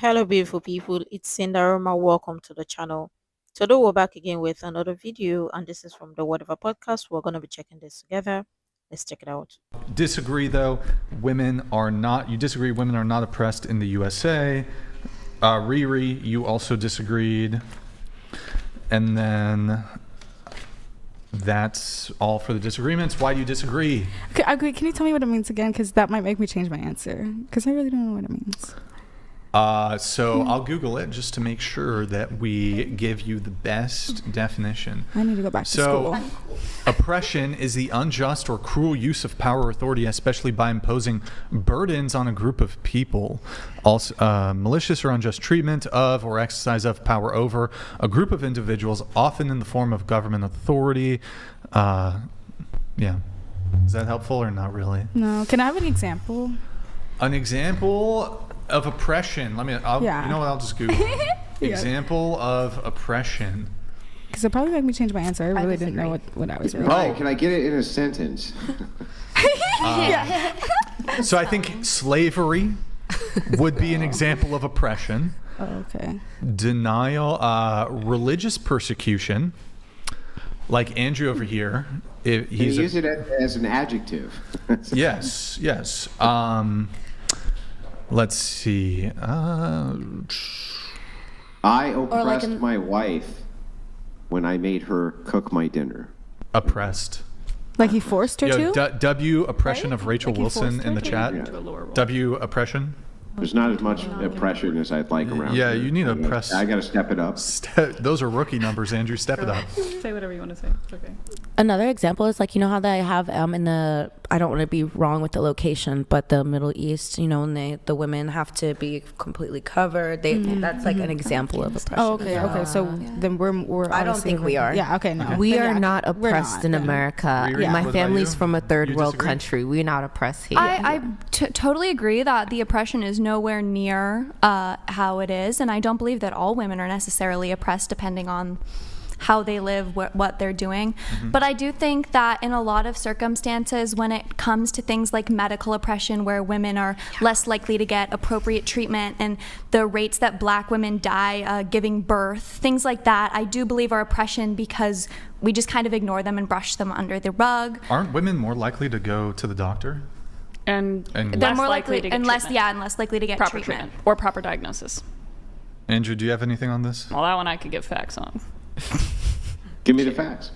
Hello, beautiful people. It's Sinderfam. Welcome to the channel. Today, we're back again with another video, and this is from the Whatever podcast. We're going to be checking this together. Let's check it out. Disagree though, you disagree women are not oppressed in the USA. Riri, you also disagreed. And then that's all for the disagreements. Why do you disagree? Okay, can you tell me what it means again? Because that might make me change my answer. Because I really don't know what it means. So I'll Google it just to make sure that we give you the best definition. I need to go back to school. Oppression is the unjust or cruel use of power or authority, especially by imposing burdens on a group of people. Also, malicious or unjust treatment of or exercise of power over a group of individuals, often in the form of government authority. Yeah. Is that helpful or not really? No. Can I have an example? An example of oppression. You know what? I'll just Google it. Example of oppression. Because it probably made me change my answer. I really didn't know what I was reading. Right, can I get it in a sentence? So I think slavery would be an example of oppression. Oh, okay. Denial, religious persecution. Like Andrew over here. Use it as an adjective. Yes. Let's see. I oppressed my wife when I made her cook my dinner. Oppressed. Like he forced her to? W oppression of Rachel Like he Wilson forced in the her to? chat. Yeah. W oppression. There's not as much oppression as I'd like around Yeah, here. you need to press. I got to step it up. Those are rookie numbers, Andrew. Step it up. Say whatever you want to say. It's okay. Another example is like, you know how they have in the, I don't want to be wrong with the location, but the Middle East, you know, when the women have to be completely covered. That's like an example of oppression. Oh, okay. Okay. So then we're I don't obviously think we are. Yeah. Okay. No. Okay. We Then, are yeah, not we're oppressed not, in then. America. Riri, Yeah. what My about family's you? from a third You world disagree? country. We're not oppressed here. I totally agree that the oppression is nowhere near how it is, and I don't believe that all women are necessarily oppressed depending on how they live, what they're doing. But I do think that in a lot of circumstances, when it comes to things like medical oppression, where women are less likely to get appropriate treatment, and the rates that Black women die giving birth, things like that, I do believe are oppression because we just kind of ignore them and brush them under the rug. Aren't women more likely to go to the doctor? And They're less more likely to get and treatment. less likely to get Proper treatment. treatment or proper diagnosis. Andrew, do you have anything on this? Well, that one I could give facts on. Give me the facts.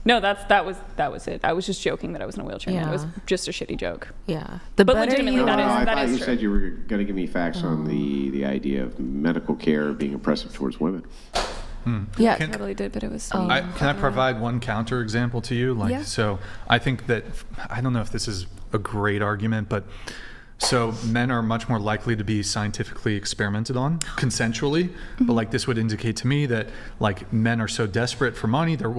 No, that was it. I was just joking that I was in a wheelchair. Yeah. It was just a shitty joke. Yeah. The But better legitimately, you that is- I thought you true. said you were going to give me facts on the idea of medical care being oppressive towards women. Yeah. Can- I totally did, but it was. Can I provide one counter example to you? Yeah. So I think that, I don't know if this is a great argument, but so men are much more likely to be scientifically experimented on consensually, but like this would indicate to me that like men are so desperate for money, they're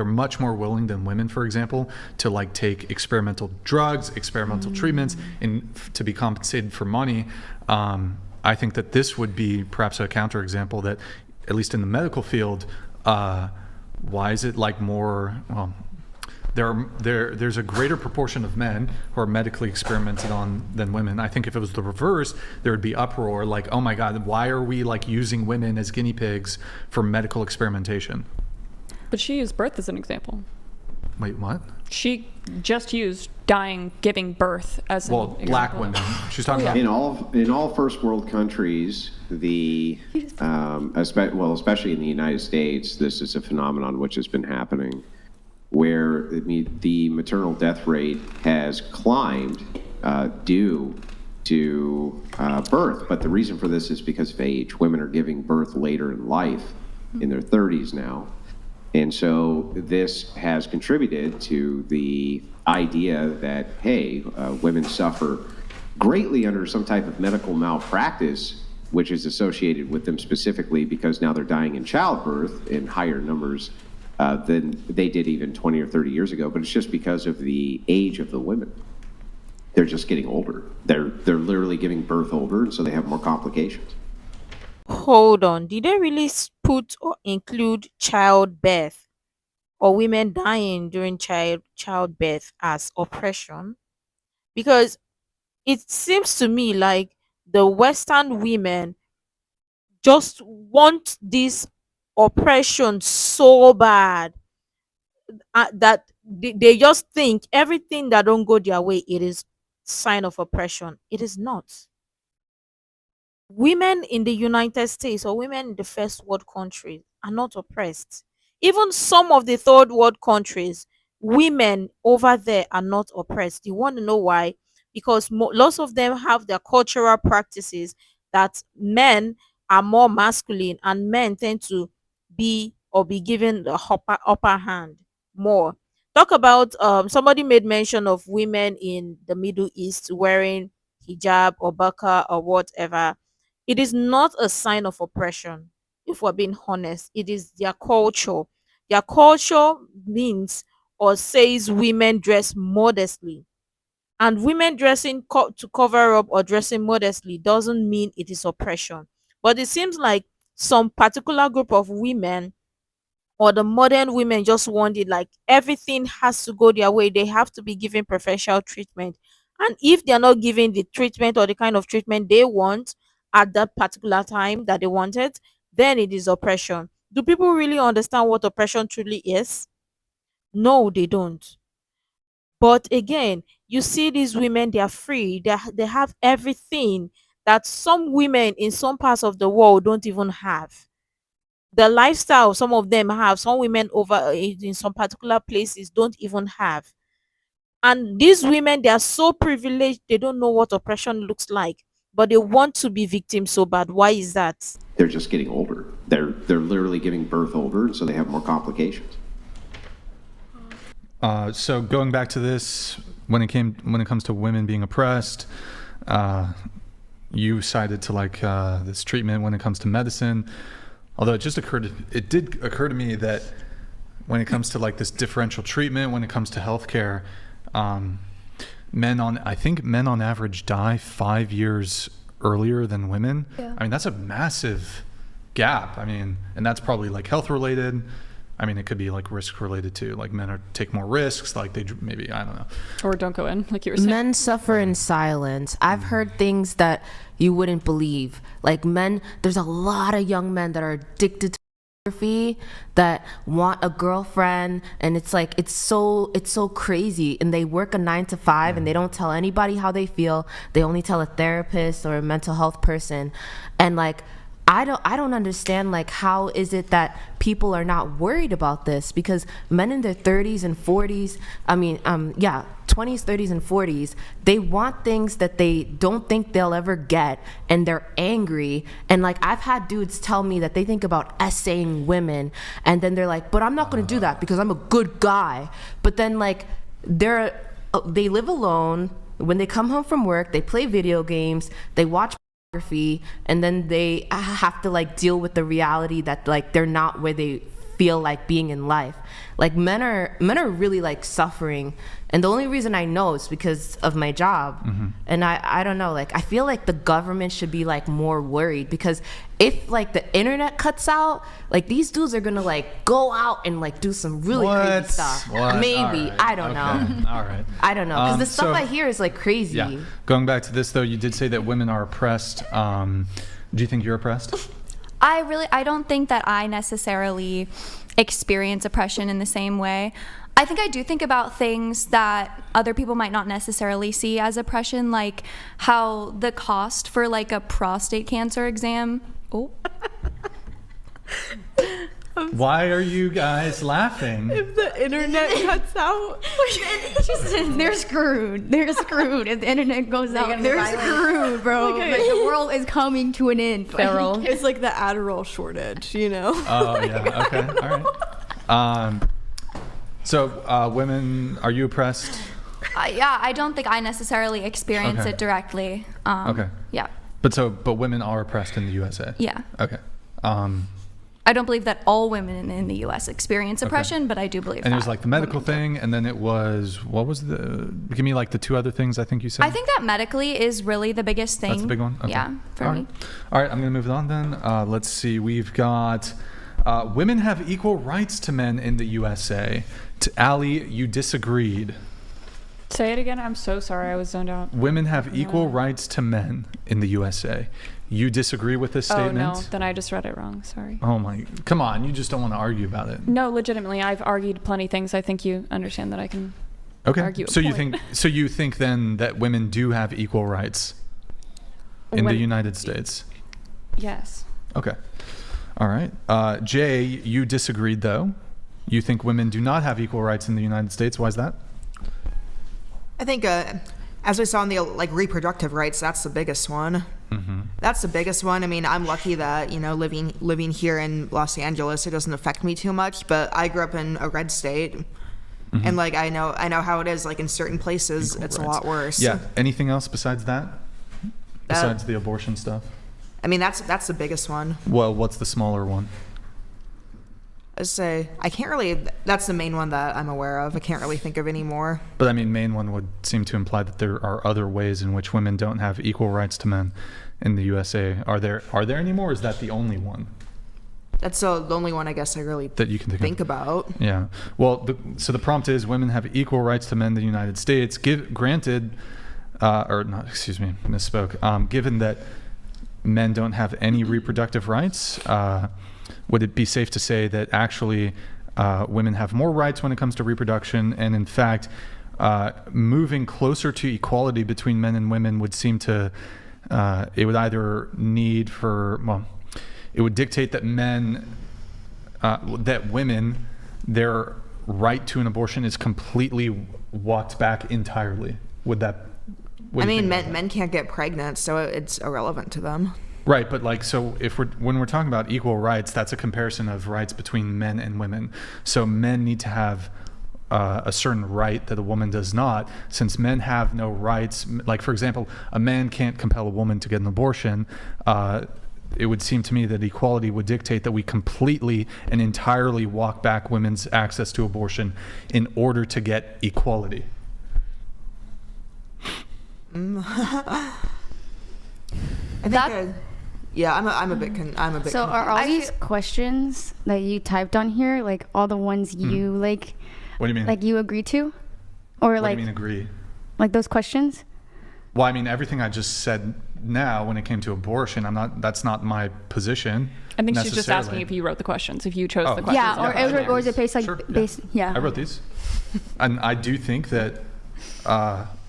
much more willing than women, for example, to like take experimental drugs, experimental treatments, and to be compensated for money. I think that this would be perhaps a counter example that, at least in the medical field, why is it like more? Well, there's a greater proportion of men who are medically experimented on than women. I think if it was the reverse, there would be uproar like, oh my God, why are we like using women as guinea pigs for medical experimentation? But she used birth as an example. Wait, what? She just used giving birth as an example. Black women. She's talking about. In all first world countries, especially in the United States, this is a phenomenon which has been happening, where the maternal death rate has climbed due to birth. But the reason for this is because of age. Women are giving birth later in life, in their 30s now. And so this has contributed to the idea that, hey, women suffer greatly under some type of medical malpractice, which is associated with them specifically because now they're dying in childbirth in higher numbers than they did even 20 or 30 years ago. But it's just because of the age of the women. They're just getting older. They're literally giving birth older, and so they have more complications. Hold on. Did they really put or include childbirth or women dying during childbirth as oppression? Because it seems to me like the Western women just want this oppression so bad, that they just think everything that don't go their way, it is sign of oppression. It is not. Women in the United States or women in the first world countries are not oppressed. Even some of the third world countries, women over there are not oppressed. You want to know why? Because lots of them have their cultural practices that men are more masculine and men tend to be given the upper hand more. Talk about somebody made mention of women in the Middle East wearing hijab or burqa or whatever. It is not a sign of oppression. If we're being honest, it is their culture. Their culture means or says women dress modestly. And women dressing to cover up or dressing modestly doesn't mean it is oppression. But it seems like some particular group of women or the modern women just want it like everything has to go their way. They have to be given preferential treatment. And if they're not giving the treatment or the kind of treatment they want at that particular time that they wanted, then it is oppression. Do people really understand what oppression truly is? No, they don't. But again, you see these women, they are free, they have everything that some women in some parts of the world don't even have. The lifestyle some of them have, some women over in some particular places don't even have. And these women, they are so privileged, they don't know what oppression looks like, but they want to be victims so bad. Why is that? They're just getting older. They're literally giving birth older, so they have more complications. So going back to this, when it comes to women being oppressed, you cited to like this treatment when it comes to medicine. Although it did occur to me that when it comes to like this differential treatment, when it comes to healthcare, men on average die 5 years earlier than women. Yeah. I mean, that's a massive gap. I mean, and that's probably like health related. I mean, it could be like risk related too. Like men take more risks. Like they maybe, I don't know. Or don't go in, like you were saying. Men suffer in silence. I've heard things that you wouldn't believe. Like there's a lot of young men that are addicted to pornography, that want a girlfriend, and it's like it's so crazy. And they work a 9 to 5 and they don't tell anybody how they feel. They only tell a therapist or a mental health person. And like I don't understand, like, how is it that people are not worried about this? Because men in their 30s and 40s, 20s, 30s and 40s, they want things that they don't think they'll ever get, and they're angry. And like, I've had dudes tell me that they think about essaying women, and then they're like, but I'm not going to do that because I'm a good guy. But then like, they live alone. When they come home from work, they play video games, they watch, and then they have to like deal with the reality that like they're not where they feel like being in life. Like men are really like suffering, and the only reason I know is because of my job. Mm-hmm. And I don't know, like I feel like the government should be like more worried, because if like the internet cuts out, like these dudes are gonna like go out and like do some really crazy stuff. Maybe. Right. I don't know. All right. I don't know, because the stuff I hear is like crazy. Yeah. Going back to this though, you did say that women are oppressed. Do you think you're oppressed? I don't think that I necessarily experience oppression in the same way. I think I do think about things that other people might not necessarily see as oppression, like how the cost for like a prostate cancer exam. Oh. Why are you guys laughing? If the internet cuts out, they're screwed. They're screwed. If the internet goes out, they're screwed, bro. Okay. Like, the world is coming to an end. Feral. It's like the Adderall shortage, you know? Oh, yeah. Okay. All right. So, women, are you oppressed? Yeah, I don't think I necessarily experience it directly. Okay. Yeah. But women are oppressed in the USA? Yeah. Okay. I don't believe that all women in the U.S. experience oppression, but I do believe that. And there's like the medical thing, and then it was, give me like the two other things I think you said? I think that medically is really the biggest thing. That's the big one? Okay. Yeah, for me. All right, I'm going to move on then. Let's see, we've got women have equal rights to men in the USA. Allie, you disagreed. Say it again. I'm so sorry. I was zoned out. Women have equal rights to men in the USA. You disagree with this statement? Oh, no. Then I just read it wrong. Sorry. Oh my, come on. You just don't want to argue about it. No, legitimately, I've argued plenty of things. I think you understand that I can argue a So point. you think then that women do have equal rights in the United States? Yes. Okay. All right. Jay, you disagreed though. You think women do not have equal rights in the United States. Why is that? I think, as we saw in the reproductive rights, that's the biggest one. Mm-hmm. That's the biggest one. I mean, I'm lucky that living here in Los Angeles, it doesn't affect me too much. But I grew up in a red state, and I know how it is. Like in certain places, Equal it's rights. a lot worse. Yeah. Anything else besides that? Besides the abortion stuff? I mean, that's the biggest one. Well, what's the smaller one? I say I can't really. That's the main one that I'm aware of. I can't really think of any more. But I mean, main one would seem to imply that there are other ways in which women don't have equal rights to men in the USA. Are there any more? Or is that the only one That's the only one I guess I really that you can think of? about. Yeah. Well, so the prompt is women have equal rights to men in the United States. Granted, misspoke. Given that men don't have any reproductive rights, would it be safe to say that actually women have more rights when it comes to reproduction? And in fact, moving closer to equality between men and women would seem to, it would either need for, well, it would dictate that women, their right to an abortion is completely walked back entirely. Would that? I mean, men can't get pregnant, so it's irrelevant to them. Right, but so when we're talking about equal rights, that's a comparison of rights between men and women. So men need to have a certain right that a woman does not. Since men have no rights, like for example, a man can't compel a woman to get an abortion. It would seem to me that equality would dictate that we completely and entirely walk back women's access to abortion in order to get equality. I think. I'm a bit. So are all these questions that you typed on here like all the ones you like? What do you mean? Like you agree to, or what like? do you mean agree? Like those questions? Well, I mean everything I just said now when it came to abortion, that's not my position. I think she's just necessarily. asking if you wrote the questions, if you chose Oh. the questions. Yeah, or is it based like Sure, based? Yeah. I wrote these. And I do think that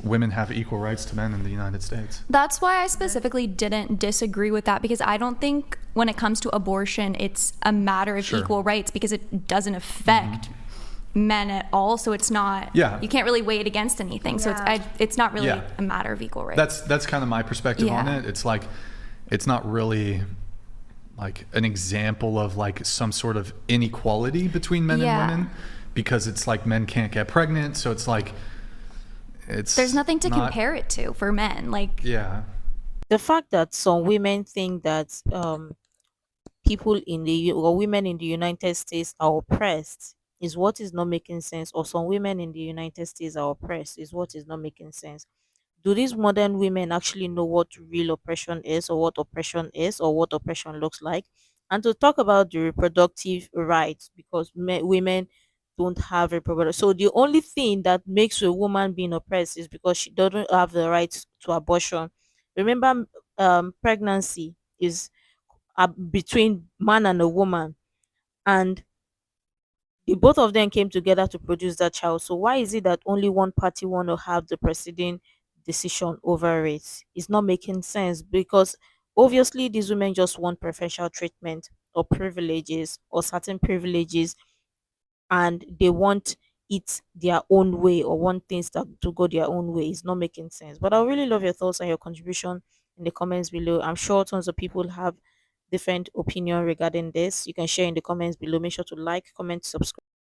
women have equal rights to men in the United States. That's why I specifically didn't disagree with that, because I don't think when it comes to abortion, it's a matter of Sure. equal rights, because it doesn't affect men at all. So it's not, Yeah. you can't really weigh it against anything. So it's not really a matter of equal rights. That's kind of my perspective on it. It's like, it's not really like an example of like some sort of inequality between men and women, because it's like men can't get pregnant. So it's like, there's nothing to compare it to for men. Like, The fact that some women think that people or women in the United States are oppressed is what is not making sense, or some women in the United States are oppressed is what is not making sense. Do these modern women actually know what real oppression is, or what oppression is, or what oppression looks like? And to talk about the reproductive rights, because women don't have reproductive. So the only thing that makes a woman being oppressed is because she doesn't have the right to abortion. Remember, pregnancy is between man and a woman, and the both of them came together to produce that child. So why is it that only one party want to have the preceding decision over it? It's not making sense, because obviously these women just want preferential treatment or privileges or certain privileges, and they want it their own way, or want things that to go their own way. It's not making sense. But I really love your thoughts and your contribution in the comments below. I'm sure tons of people have different opinion regarding this. You can share in the comments below. Make sure to like, comment, subscribe.